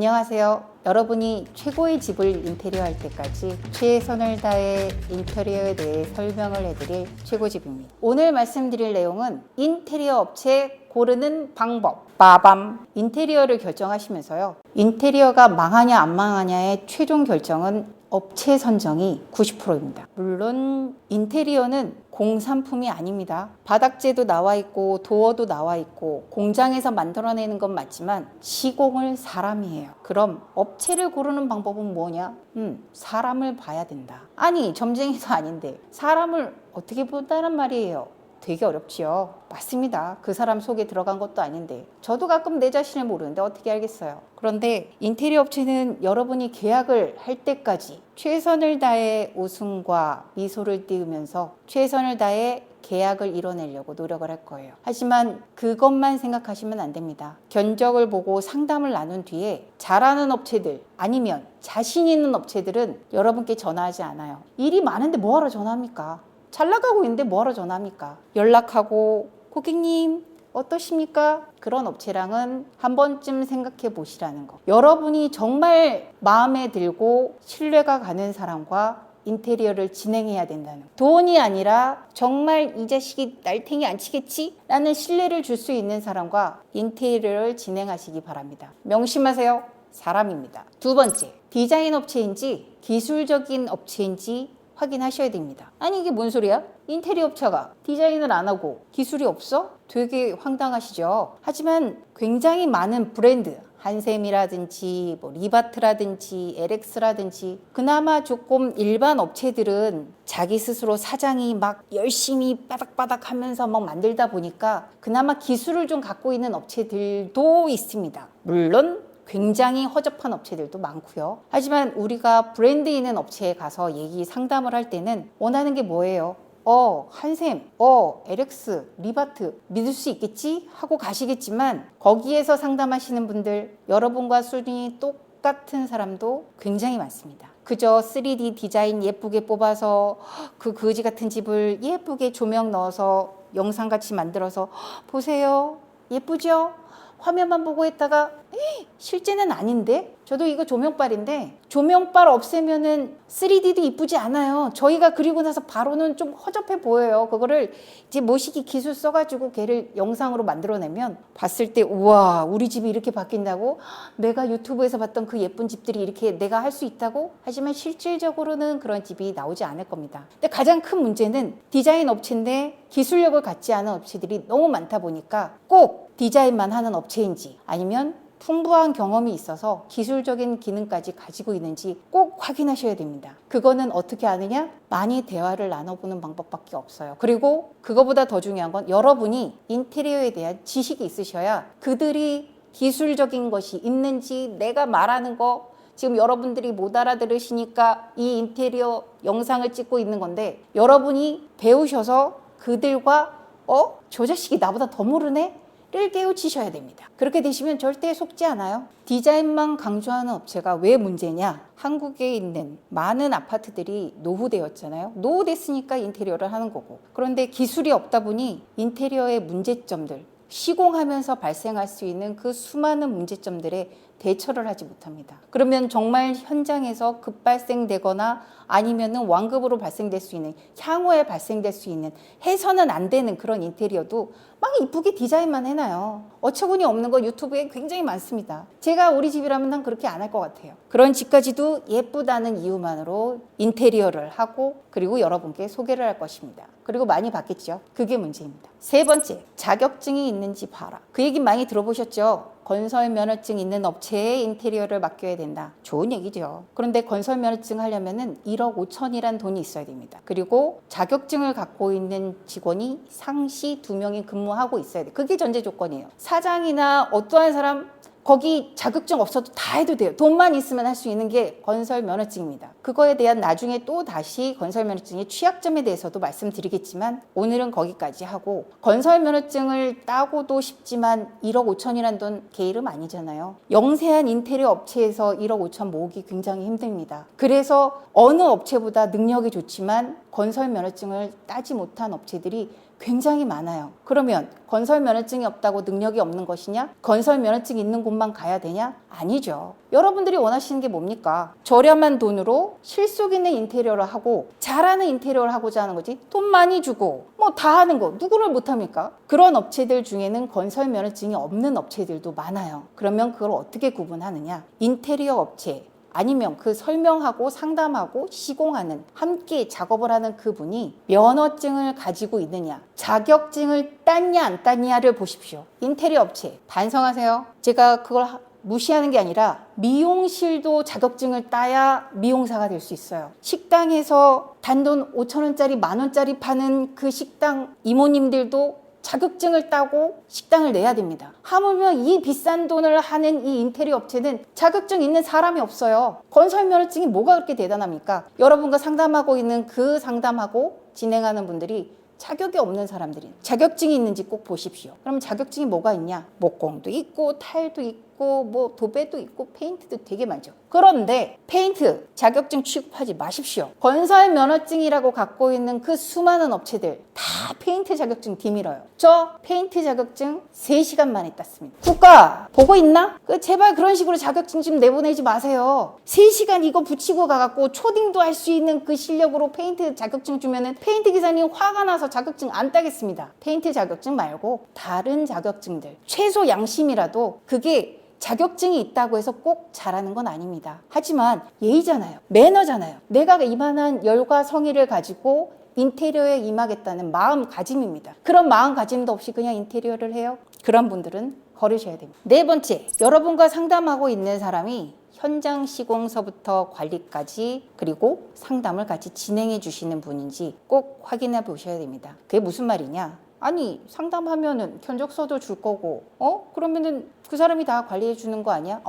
안녕하세요. 여러분이 최고의 집을 인테리어 할 때까지 최선을 다해 인테리어에 대해 설명을 해드릴 최고집입니다. 오늘 말씀드릴 내용은 인테리어 업체 고르는 방법. 빠밤! 인테리어를 결정하시면서요. 인테리어가 망하냐 안 망하냐의 최종 결정은 업체 선정이 90%입니다. 물론 인테리어는 공산품이 아닙니다. 바닥재도 나와 있고 도어도 나와 있고 공장에서 만들어내는 건 맞지만 시공을 사람이 해요. 그럼 업체를 고르는 방법은 뭐냐? 사람을 봐야 된다. 아니 점쟁이도 아닌데 사람을 어떻게 본다는 말이에요. 되게 어렵지요. 맞습니다. 그 사람 속에 들어간 것도 아닌데 저도 가끔 내 자신을 모르는데 어떻게 알겠어요. 그런데 인테리어 업체는 여러분이 계약을 할 때까지 최선을 다해 웃음과 미소를 띄우면서 최선을 다해 계약을 이뤄내려고 노력을 할 거예요. 하지만 그것만 생각하시면 안 됩니다. 견적을 보고 상담을 나눈 뒤에 잘하는 업체들 아니면 자신 있는 업체들은 여러분께 전화하지 않아요. 일이 많은데 뭐하러 전화합니까? 잘 나가고 있는데 뭐하러 전화합니까? 연락하고 고객님 어떠십니까? 그런 업체랑은 한 번쯤 생각해 보시라는 거. 여러분이 정말 마음에 들고 신뢰가 가는 사람과 인테리어를 진행해야 된다는 거. 돈이 아니라 정말 이 자식이 날탱이 안 치겠지? 라는 신뢰를 줄 수 있는 사람과 인테리어를 진행하시기 바랍니다. 명심하세요. 사람입니다. 두 번째, 디자인 업체인지 기술적인 업체인지 확인하셔야 됩니다. 아니 이게 뭔 소리야? 인테리어 업체가 디자인을 안 하고 기술이 없어? 되게 황당하시죠? 하지만 굉장히 많은 브랜드 한샘이라든지 리바트라든지 LX라든지 그나마 조금 일반 업체들은 자기 스스로 사장이 막 열심히 바닥바닥 하면서 막 만들다 보니까 그나마 기술을 좀 갖고 있는 업체들도 있습니다. 물론 굉장히 허접한 업체들도 많고요. 하지만 우리가 브랜드 있는 업체에 가서 얘기 상담을 할 때는 원하는 게 뭐예요? 한샘, LX, 리바트 믿을 수 있겠지? 하고 가시겠지만 거기에서 상담하시는 분들 여러분과 수준이 똑같은 사람도 굉장히 많습니다. 그저 3D 디자인 예쁘게 뽑아서 그 거지 같은 집을 예쁘게 조명 넣어서 영상같이 만들어서 보세요. 예쁘죠? 화면만 보고 했다가 실제는 아닌데? 저도 이거 조명빨인데 조명빨 없애면은 3D도 이쁘지 않아요. 저희가 그리고 나서 바로는 좀 허접해 보여요. 그거를 이제 모시기 기술 써가지고 걔를 영상으로 만들어내면 봤을 때 우와 우리 집이 이렇게 바뀐다고? 내가 유튜브에서 봤던 그 예쁜 집들이 이렇게 내가 할 수 있다고? 하지만 실질적으로는 그런 집이 나오지 않을 겁니다. 근데 가장 큰 문제는 디자인 업체인데 기술력을 갖지 않은 업체들이 너무 많다 보니까 꼭 디자인만 하는 업체인지 아니면 풍부한 경험이 있어서 기술적인 기능까지 가지고 있는지 꼭 확인하셔야 됩니다. 그거는 어떻게 아느냐? 많이 대화를 나눠보는 방법밖에 없어요. 그리고 그거보다 더 중요한 건 여러분이 인테리어에 대한 지식이 있으셔야 그들이 기술적인 것이 있는지 내가 말하는 거 지금 여러분들이 못 알아들으시니까 이 인테리어 영상을 찍고 있는 건데 여러분이 배우셔서 그들과 저 자식이 나보다 더 모르네? 를 깨우치셔야 됩니다. 그렇게 되시면 절대 속지 않아요. 디자인만 강조하는 업체가 왜 문제냐? 한국에 있는 많은 아파트들이 노후되었잖아요. 노후됐으니까 인테리어를 하는 거고. 그런데 기술이 없다 보니 인테리어의 문제점들, 시공하면서 발생할 수 있는 그 수많은 문제점들에 대처를 하지 못합니다. 그러면 정말 현장에서 급발생되거나 아니면은 완급으로 발생될 수 있는 향후에 발생될 수 있는 해서는 안 되는 그런 인테리어도 막 이쁘게 디자인만 해놔요. 어처구니 없는 거 유튜브에 굉장히 많습니다. 제가 우리 집이라면 난 그렇게 안 할 것 같아요. 그런 집까지도 예쁘다는 이유만으로 인테리어를 하고 그리고 여러분께 소개를 할 것입니다. 그리고 많이 봤겠죠. 그게 문제입니다. 세 번째, 자격증이 있는지 봐라. 그 얘기 많이 들어보셨죠? 건설 면허증 있는 업체에 인테리어를 맡겨야 된다. 좋은 얘기죠. 그런데 건설 면허증 하려면은 1억 5천이란 돈이 있어야 됩니다. 그리고 자격증을 갖고 있는 직원이 상시 2명이 근무하고 있어야 돼. 그게 전제 조건이에요. 사장이나 어떠한 사람 거기 자격증 없어도 다 해도 돼요. 돈만 있으면 할 수 있는 게 건설 면허증입니다. 그거에 대한 나중에 또 다시 건설 면허증의 취약점에 대해서도 말씀드리겠지만 오늘은 거기까지 하고 건설 면허증을 따고도 싶지만 1억 5천이란 돈 게으름 아니잖아요. 영세한 인테리어 업체에서 1억 5천 모으기 굉장히 힘듭니다. 그래서 어느 업체보다 능력이 좋지만 건설 면허증을 따지 못한 업체들이 굉장히 많아요. 그러면 건설 면허증이 없다고 능력이 없는 것이냐? 건설 면허증이 있는 곳만 가야 되냐? 아니죠. 여러분들이 원하시는 게 뭡니까? 저렴한 돈으로 실속 있는 인테리어를 하고 잘하는 인테리어를 하고자 하는 거지. 돈 많이 주고 뭐 다 하는 거 누구를 못합니까? 그런 업체들 중에는 건설 면허증이 없는 업체들도 많아요. 그러면 그걸 어떻게 구분하느냐? 인테리어 업체 아니면 그 설명하고 상담하고 시공하는 함께 작업을 하는 그분이 면허증을 가지고 있느냐, 자격증을 땄냐 안 땄냐를 보십시오. 인테리어 업체 반성하세요. 제가 그걸 무시하는 게 아니라 미용실도 자격증을 따야 미용사가 될 수 있어요. 식당에서 단돈 5,000원짜리 10,000원짜리 파는 그 식당 이모님들도 자격증을 따고 식당을 내야 됩니다. 하물며 이 비싼 돈을 하는 이 인테리어 업체는 자격증 있는 사람이 없어요. 건설 면허증이 뭐가 그렇게 대단합니까? 여러분과 상담하고 있는 그 상담하고 진행하는 분들이 자격이 없는 사람들이 자격증이 있는지 꼭 보십시오. 그럼 자격증이 뭐가 있냐? 목공도 있고 탈도 있고 뭐 도배도 있고 페인트도 되게 많죠. 그런데 페인트 자격증 취급하지 마십시오. 건설 면허증이라고 갖고 있는 그 수많은 업체들 다 페인트 자격증 뒤밀어요. 저 페인트 자격증 3시간 만에 땄습니다. 국가 보고 있나? 제발 그런 식으로 자격증 좀 내보내지 마세요. 3시간 이거 붙이고 가갖고 초딩도 할 수 있는 그 실력으로 페인트 자격증 주면은 페인트 기사님 화가 나서 자격증 안 따겠습니다. 페인트 자격증 말고 다른 자격증들 최소 양심이라도 그게 자격증이 있다고 해서 꼭 잘하는 건 아닙니다. 하지만 예의잖아요. 매너잖아요. 내가 이만한 열과 성의를 가지고 인테리어에 임하겠다는 마음가짐입니다. 그런 마음가짐도 없이 그냥 인테리어를 해요? 그런 분들은 거르셔야 됩니다. 4번째, 여러분과 상담하고 있는 사람이 현장 시공서부터 관리까지 그리고 상담을 같이 진행해 주시는 분인지 꼭 확인해 보셔야 됩니다. 그게 무슨 말이냐? 아니 상담하면은 견적서도 줄 거고 그러면은 그 사람이 다 관리해 주는 거 아니야?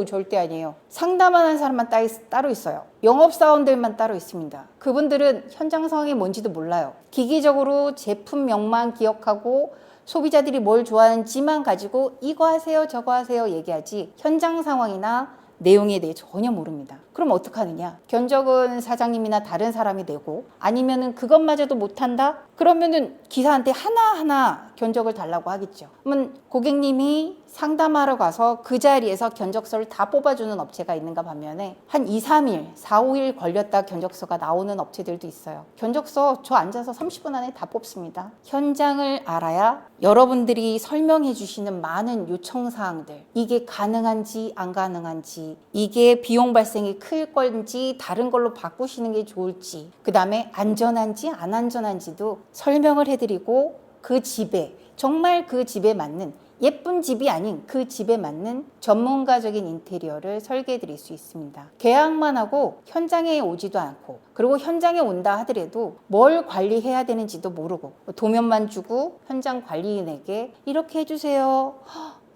절대 아니에요. 상담하는 사람만 따로 있어요. 영업사원들만 따로 있습니다. 그분들은 현장 상황이 뭔지도 몰라요. 기기적으로 제품명만 기억하고 소비자들이 뭘 좋아하는지만 가지고 이거 하세요 저거 하세요 얘기하지 현장 상황이나 내용에 대해 전혀 모릅니다. 그럼 어떡하느냐? 견적은 사장님이나 다른 사람이 내고 아니면은 그것마저도 못한다? 그러면은 기사한테 하나하나 견적을 달라고 하겠죠. 그러면 고객님이 상담하러 가서 그 자리에서 견적서를 다 뽑아주는 업체가 있는가 반면에 한 2, 3일, 4, 5일 걸렸다 견적서가 나오는 업체들도 있어요. 견적서 저 앉아서 30분 안에 다 뽑습니다. 현장을 알아야 여러분들이 설명해 주시는 많은 요청사항들 이게 가능한지 안 가능한지 이게 비용 발생이 클 건지 다른 걸로 바꾸시는 게 좋을지 그 다음에 안전한지 안 안전한지도 설명을 해드리고 그 집에 정말 그 집에 맞는 예쁜 집이 아닌 그 집에 맞는 전문가적인 인테리어를 설계해 드릴 수 있습니다. 계약만 하고 현장에 오지도 않고 그리고 현장에 온다 하더라도 뭘 관리해야 되는지도 모르고 도면만 주고 현장 관리인에게 이렇게 해주세요.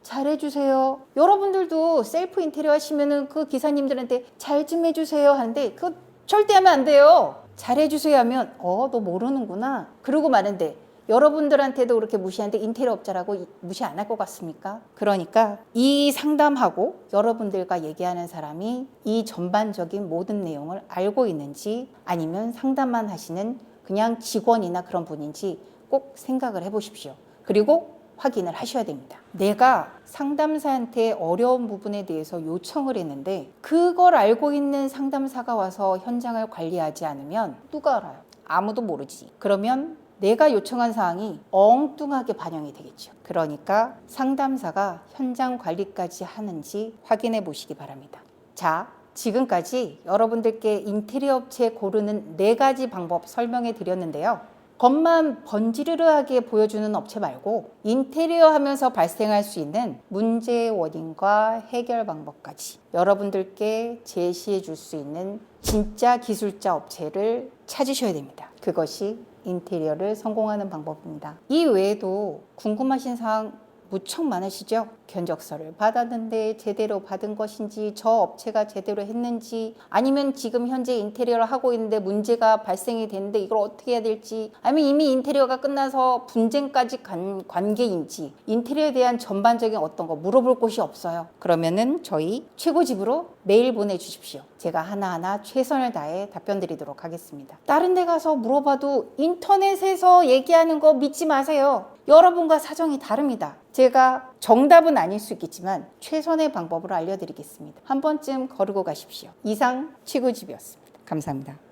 잘해주세요. 여러분들도 셀프 인테리어 하시면은 그 기사님들한테 잘 좀 해주세요 하는데 그거 절대 하면 안 돼요. 잘해주세요 하면 너 모르는구나 그러고 마는데 여러분들한테도 그렇게 무시하는데 인테리어 업자라고 무시 안 할 것 같습니까? 그러니까 이 상담하고 여러분들과 얘기하는 사람이 이 전반적인 모든 내용을 알고 있는지 아니면 상담만 하시는 그냥 직원이나 그런 분인지 꼭 생각을 해보십시오. 그리고 확인을 하셔야 됩니다. 내가 상담사한테 어려운 부분에 대해서 요청을 했는데 그걸 알고 있는 상담사가 와서 현장을 관리하지 않으면 누가 알아요? 아무도 모르지. 그러면 내가 요청한 사항이 엉뚱하게 반영이 되겠죠. 그러니까 상담사가 현장 관리까지 하는지 확인해 보시기 바랍니다. 자, 지금까지 여러분들께 인테리어 업체 고르는 4가지 방법 설명해 드렸는데요. 겉만 번지르르하게 보여주는 업체 말고 인테리어 하면서 발생할 수 있는 문제의 원인과 해결 방법까지 여러분들께 제시해 줄 수 있는 진짜 기술자 업체를 찾으셔야 됩니다. 그것이 인테리어를 성공하는 방법입니다. 이 외에도 궁금하신 사항 무척 많으시죠? 견적서를 받았는데 제대로 받은 것인지, 저 업체가 제대로 했는지, 아니면 지금 현재 인테리어를 하고 있는데 문제가 발생이 됐는데 이걸 어떻게 해야 될지, 아니면 이미 인테리어가 끝나서 분쟁까지 간 관계인지, 인테리어에 대한 전반적인 어떤 거 물어볼 곳이 없어요. 그러면은 저희 최고집으로 메일 보내주십시오. 제가 하나하나 최선을 다해 답변 드리도록 하겠습니다. 다른 데 가서 물어봐도 인터넷에서 얘기하는 거 믿지 마세요. 여러분과 사정이 다릅니다. 제가 정답은 아닐 수 있겠지만 최선의 방법으로 알려드리겠습니다. 한 번쯤 거르고 가십시오. 이상 최고집이었습니다. 감사합니다.